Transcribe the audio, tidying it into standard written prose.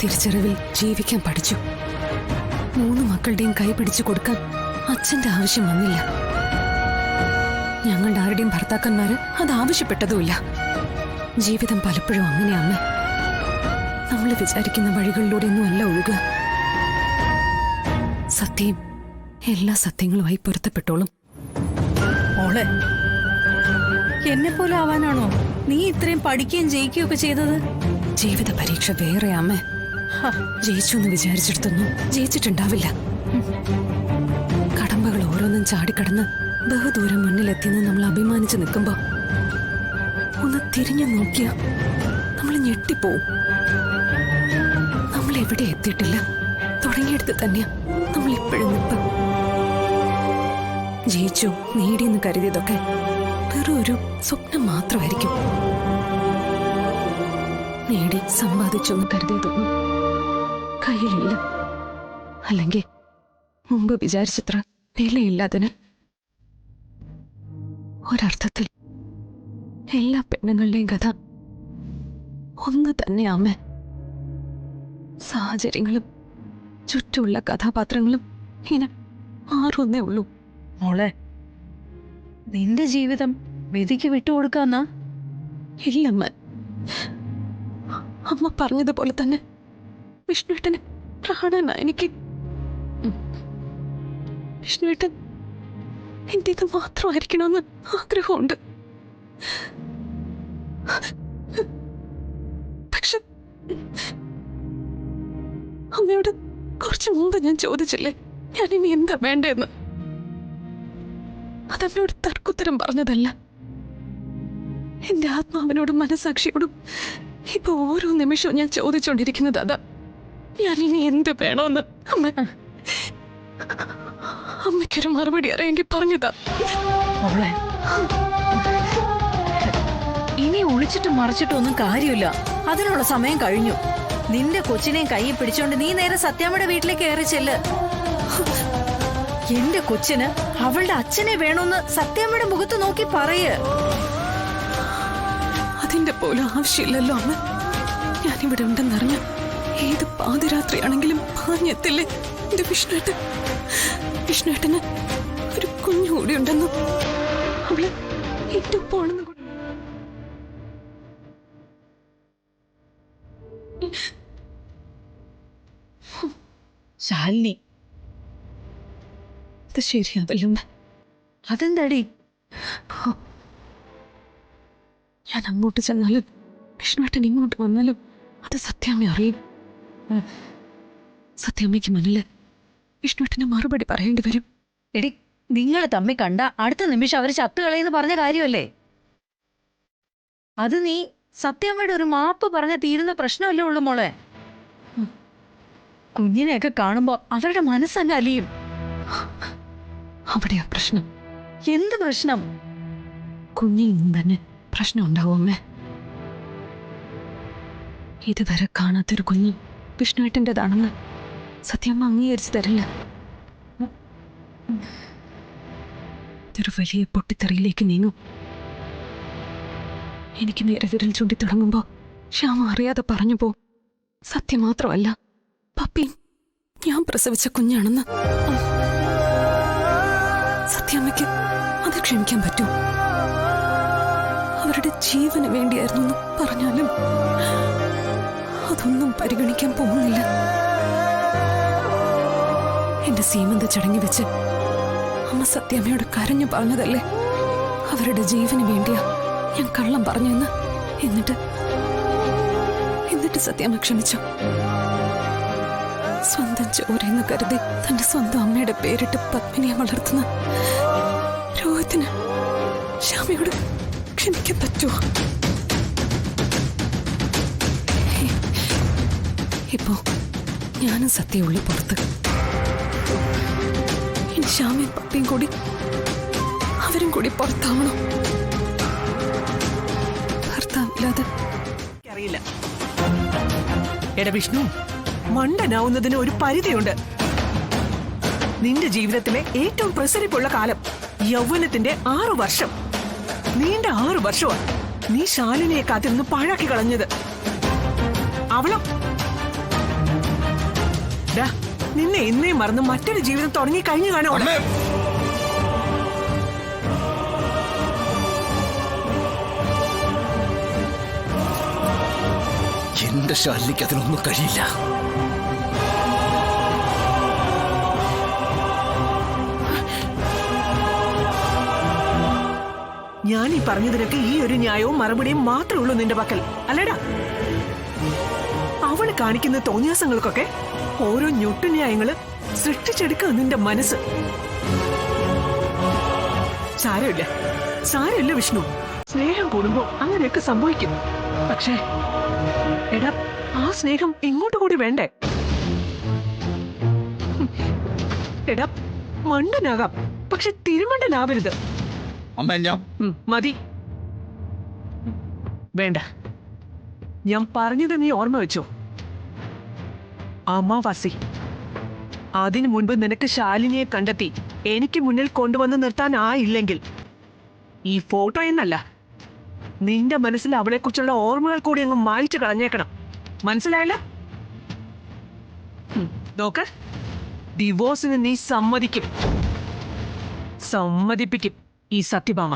തിരിച്ചറിവിൽ ജീവിക്കാൻ പഠിച്ചു. 3 മക്കളുടെയും കൈ പിടിച്ചു കൊടുക്കാൻ അച്ഛന്റെ ആവശ്യം വന്നില്ല. ഞങ്ങളുടെ ആരുടെയും ഭർത്താക്കന്മാര് അത് ആവശ്യപ്പെട്ടതുമില്ല. ജീവിതം പലപ്പോഴും അങ്ങനെ അമ്മ. നമ്മൾ വിചാരിക്കുന്ന വഴികളിലൂടെയൊന്നും അല്ല ഒഴുകുക. സത്യം എല്ലാ സത്യങ്ങളുമായി പൊരുത്തപ്പെട്ടോളും. മോളെ, എന്നെ പോലെ ആവാനാണോ നീ ഇത്രയും പഠിക്കുകയും ജയിക്കുകയും ഒക്കെ ചെയ്തത്? ജീവിത പരീക്ഷ വേറെ അമ്മ. ജയിച്ചു എന്ന് വിചാരിച്ചെടുത്തൊന്നും ജയിച്ചിട്ടുണ്ടാവില്ല. കടമ്പകൾ ഓരോന്നും ചാടിക്കടന്ന് ബഹുദൂരം മുന്നിലെത്തിയെന്ന് നമ്മൾ അഭിമാനിച്ചു നിൽക്കുമ്പോ ഒന്ന് തിരിഞ്ഞു നോക്കിയ നമ്മൾ ഞെട്ടിപ്പോവും. നമ്മൾ എവിടെ എത്തിയിട്ടില്ല, തുടങ്ങിയെടുത്ത് തന്നെയാ നമ്മൾ ഇപ്പോഴും നിൽപ്പ്. ജയിച്ചു നേടിയെന്ന് കരുതിയതൊക്കെ വെറും ഒരു സ്വപ്നം മാത്രമായിരിക്കും. നേടി സമ്പാദിച്ചൊന്ന് കരുതിയതൊന്നും കയ്യിലില്ല. അല്ലെങ്കിൽ മുമ്പ് വിചാരിച്ചത്ര വിലയില്ലാതിന്. ഒരർത്ഥത്തിൽ എല്ലാ പെണ്ണുങ്ങളുടെയും കഥ ഒന്ന് തന്നെയാമേ. സാഹചര്യങ്ങളും ചുറ്റുമുള്ള കഥാപാത്രങ്ങളും ഇങ്ങനെ മാറുന്നേ ഉള്ളൂ. മോളെ, നിന്റെ ജീവിതം വിധിക്ക് വിട്ടുകൊടുക്കാന്നാ? ഇല്ലമ്മ, അമ്മ പറഞ്ഞതുപോലെ തന്നെ വിഷ്ണുവേട്ടന് പ്രാണനാ എനിക്ക്. വിഷ്ണുവേട്ടൻ എന്റെ ഇത് മാത്രമായിരിക്കണമെന്ന് ആഗ്രഹമുണ്ട്. പക്ഷെ അമ്മയോട് കുറച്ചു മുമ്പ് ഞാൻ ചോദിച്ചില്ലേ ഞാനിനി എന്താ വേണ്ടതെന്ന്. അതമ്മയോട് തർക്കുത്തരം പറഞ്ഞതല്ല. എന്റെ ആത്മാവിനോടും മനസാക്ഷിയോടും ഇപ്പൊ ഓരോ നിമിഷവും ഞാൻ ചോദിച്ചോണ്ടിരിക്കുന്നത് അതാ, ഞാനിനി എന്ത് വേണമെന്ന്. അമ്മയ്ക്കൊരു മറുപടി അറിയെങ്കിൽ പറഞ്ഞതാ. മോളെ, ഇനി ഒളിച്ചിട്ടും മറിച്ചിട്ടും ഒന്നും കാര്യമില്ല. അതിനുള്ള സമയം കഴിഞ്ഞു. നിന്റെ കൊച്ചിനെയും കയ്യിൽ പിടിച്ചോണ്ട് നീ നേരെ സത്യാമ്മയുടെ വീട്ടിലേക്ക് കയറി ചെല്ല്. എന്റെ കൊച്ചിന് അവളുടെ അച്ഛനെ വേണമെന്ന് സത്യാമ്മയുടെ മുഖത്ത് നോക്കി പറയ്. അതിന്റെ പോലും ആവശ്യമില്ലല്ലോ അമ്മ. ഞാനിവിടെ ഉണ്ടെന്നറിഞ്ഞ ഏത് പാതിരാത്രിയാണെങ്കിലും പാഞ്ഞെത്തില്ലേ എന്റെ വിഷ്ണുവേട്ടൻ. വിഷ്ണുവേട്ടന് ഒരു കുഞ്ഞുകൂടി ഉണ്ടെന്നും അവള് ഏറ്റവും പോണെന്ന് ശാലിനി, അത് ശരിയാവല്ലോ. അതെന്താടി? ഞാൻ അങ്ങോട്ട് ചെന്നാലും വിഷ്ണുവേട്ടൻ ഇങ്ങോട്ട് വന്നാലും അത് സത്യാമ്മ അറിയും. സത്യാമ്മയ്ക്ക് മുന്നില് വിഷ്ണുവേട്ടന് മറുപടി പറയേണ്ടി വരും. എടി, നിങ്ങൾ തമ്മി കണ്ട അടുത്ത നിമിഷം അവര് ചത്തുകളയെന്ന് പറഞ്ഞ കാര്യമല്ലേ അത്? നീ സത്യാമ്മയുടെ ഒരു മാപ്പ് പറഞ്ഞ തീരുന്ന പ്രശ്നമല്ലേ ഉള്ളു മോളെ. കുഞ്ഞിനെയൊക്കെ കാണുമ്പോ അവരുടെ മനസ്സങ്ങ് അലിയും. അവിടെയാ പ്രശ്നം. എന്ത് പ്രശ്നം? കുഞ്ഞിൽ തന്നെ പ്രശ്നം ഉണ്ടാവും അമ്മേ. ഇതുവരെ കാണാത്തൊരു കുഞ്ഞ് വിഷ്ണുവേട്ടൻ്റെതാണെന്ന് സത്യമ്മ അംഗീകരിച്ചു തരില്ല. ഇതൊരു വലിയ പൊട്ടിത്തെറിയിലേക്ക് നീങ്ങും. എനിക്ക് നേരെ വിരൽ ചൂണ്ടി തുടങ്ങുമ്പോ ശ്യാമ അറിയാതെ പറഞ്ഞു പോ, സത്യം മാത്രമല്ല പപ്പിയും ഞാൻ പ്രസവിച്ച കുഞ്ഞാണെന്ന്. സത്യാമ്മയ്ക്ക് അത് ക്ഷമിക്കാൻ പറ്റൂ? അവരുടെ ജീവന് വേണ്ടിയായിരുന്നു എന്ന് പറഞ്ഞാലും അതൊന്നും പരിഗണിക്കാൻ പോകുന്നില്ല. എന്റെ സീമന്ത ചടങ്ങി വെച്ച് അമ്മ സത്യാമ്മയോട് കരഞ്ഞു പറഞ്ഞതല്ലേ അവരുടെ ജീവന് വേണ്ടിയാ ഞാൻ കള്ളം പറഞ്ഞെന്ന്. എന്നിട്ട് സത്യാമ്മ ക്ഷമിച്ചു. സ്വന്തം ചോരയെന്ന് കരുതി തന്റെ സ്വന്തം അമ്മയുടെ പേരിട്ട് പത്മിനിയെ വളർത്തുന്ന രോഹിത്തിന് ശ്യാമയോട് ക്ഷമിക്കാൻ പറ്റുമോ? ഇപ്പോ ഞാനും സത്യമുള്ള പുറത്ത്. ഇനി ശ്യാമയും പപ്പിയും കൂടി അവരും കൂടി പുറത്താവണം. ഭർത്താവില്ലാതെ അറിയില്ല. എടാ വിഷ്ണു, മണ്ടനാവുന്നതിന് ഒരു പരിധിയുണ്ട്. നിന്റെ ജീവിതത്തിലെ ഏറ്റവും പ്രസരിപ്പുള്ള കാലം യൗവനത്തിന്റെ 6 വർഷം. നീണ്ട 6 വർഷമാണ് നീ ശാലിനിയെ കാത്തിരുന്ന് പാഴാക്കി കളഞ്ഞത്. അവളോ ഡാ, നിന്നെ ഇന്നേ മറന്ന് മറ്റൊരു ജീവിതം തുടങ്ങി കഴിഞ്ഞു കാണോ? അമ്മേ എന്റെ ശാലിനിക്ക് അതിനൊന്നും കഴിയില്ല. ഞാൻ ഈ പറഞ്ഞതിനൊക്കെ ഈ ഒരു ന്യായവും മറുപടിയും മാത്രമേ ഉള്ളൂ നിന്റെ പക്കൽ, അല്ലേടാ? അവള് കാണിക്കുന്ന തോന്നിയാസങ്ങൾക്കൊക്കെ ഓരോ ഞൊട്ടുന്യായങ്ങള് സൃഷ്ടിച്ചെടുക്കുക നിന്റെ മനസ്സ്. സാരമില്ല, സാരമില്ല വിഷ്ണു. സ്നേഹം കൂടുമ്പോ അങ്ങനെയൊക്കെ സംഭവിക്കും. പക്ഷേ എടാ, ആ സ്നേഹം ഇങ്ങോട്ട് കൂടി വേണ്ടേ? എടാ, മണ്ടനാകാം, പക്ഷെ തിരുമണ്ടനാവരുത്. അമ്മ ഞാൻ മതി. വേണ്ട, ഞാൻ പറഞ്ഞത് നീ ഓർമ്മ വെച്ചോ. അമാവാസി, അതിനു മുൻപ് നിനക്ക് ശാലിനിയെ കണ്ടെത്തി എനിക്ക് മുന്നിൽ കൊണ്ടുവന്ന് നിർത്താനായില്ലെങ്കിൽ ഈ ഫോട്ടോ എന്നല്ല, നിന്റെ മനസ്സിൽ അവളെ കുറിച്ചുള്ള ഓർമ്മകൾ കൂടി അങ്ങ് മായ്ച്ചു കളഞ്ഞേക്കണം. മനസ്സിലായല്ലോ? നോക്ക്, ഡിവോഴ്സിന് നീ സമ്മതിക്കും, സമ്മതിപ്പിക്കും ഈ സത്യഭാമ.